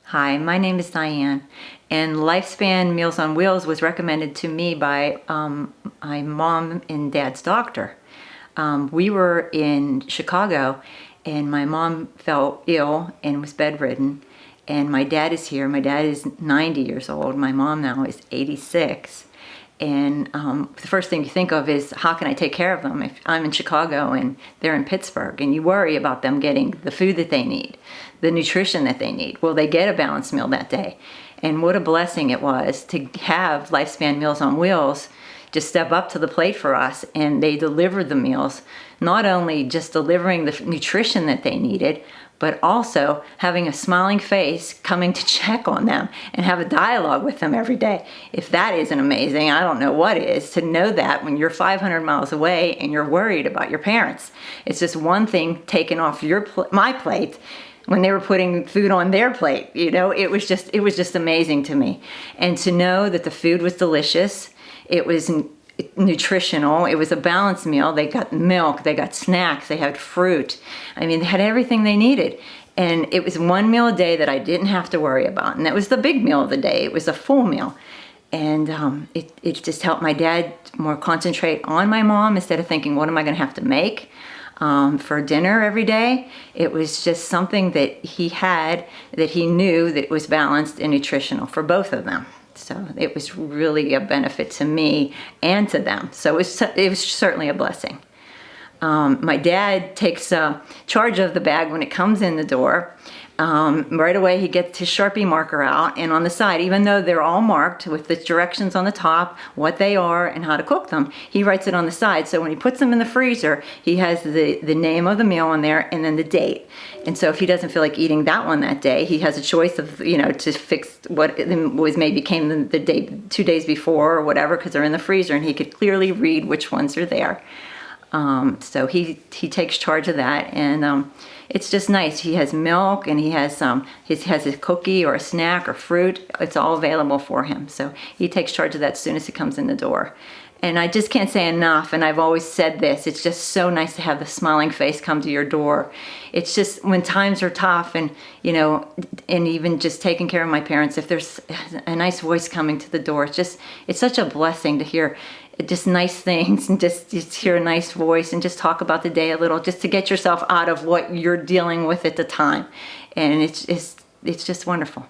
Hi, my name is Diane, and LifeSpan Meals on Wheels was recommended to me by my mom and dad's doctor. We were in Chicago, and my mom fell ill and was bedridden, and my dad is here. My dad is 90 years old. My mom now is 86. And the first thing you think of is, how can I take care of them if I'm in Chicago and they're in Pittsburgh? And you worry about them getting the food that they need, the nutrition that they need. Will they get a balanced meal that day? And what a blessing it was to have LifeSpan Meals on Wheels just step up to the plate for us, and they delivered the meals, not only just delivering the nutrition that they needed, but also having a smiling face, coming to check on them and have a dialogue with them every day. If that isn't amazing, I don't know what is, to know that when you're 500 miles away and you're worried about your parents. It's just one thing taken off my plate when they were putting food on their plate. You know, it was just amazing to me. And to know that the food was delicious, it was nutritional, it was a balanced meal. They got milk, they got snacks, they had fruit. I mean, they had everything they needed. And it was one meal a day that I didn't have to worry about. And that was the big meal of the day. It was a full meal. And it just helped my dad more concentrate on my mom instead of thinking, what am I going to have to make for dinner every day? It was just something that he had, that he knew that was balanced and nutritional for both of them. So it was really a benefit to me and to them. So it was certainly a blessing. My dad takes charge of the bag when it comes in the door. Right away he gets his Sharpie marker out, and on the side, even though they're all marked with the directions on the top, what they are and how to cook them, he writes it on the side. So when he puts them in the freezer, he has the name of the meal on there and then the date. And so if he doesn't feel like eating that one that day, he has a choice of, to fix what was maybe came the day 2 days before or whatever, because they're in the freezer, and he could clearly read which ones are there. So he takes charge of that, and it's just nice. He has milk, and he has his cookie or a snack or fruit. It's all available for him. So he takes charge of that as soon as he comes in the door. And I just can't say enough, and I've always said this, it's just so nice to have the smiling face come to your door. It's just when times are tough, and and even just taking care of my parents, if there's a nice voice coming to the door, it's such a blessing to hear just nice things, and just hear a nice voice and just talk about the day a little, just to get yourself out of what you're dealing with at the time. And it's just wonderful.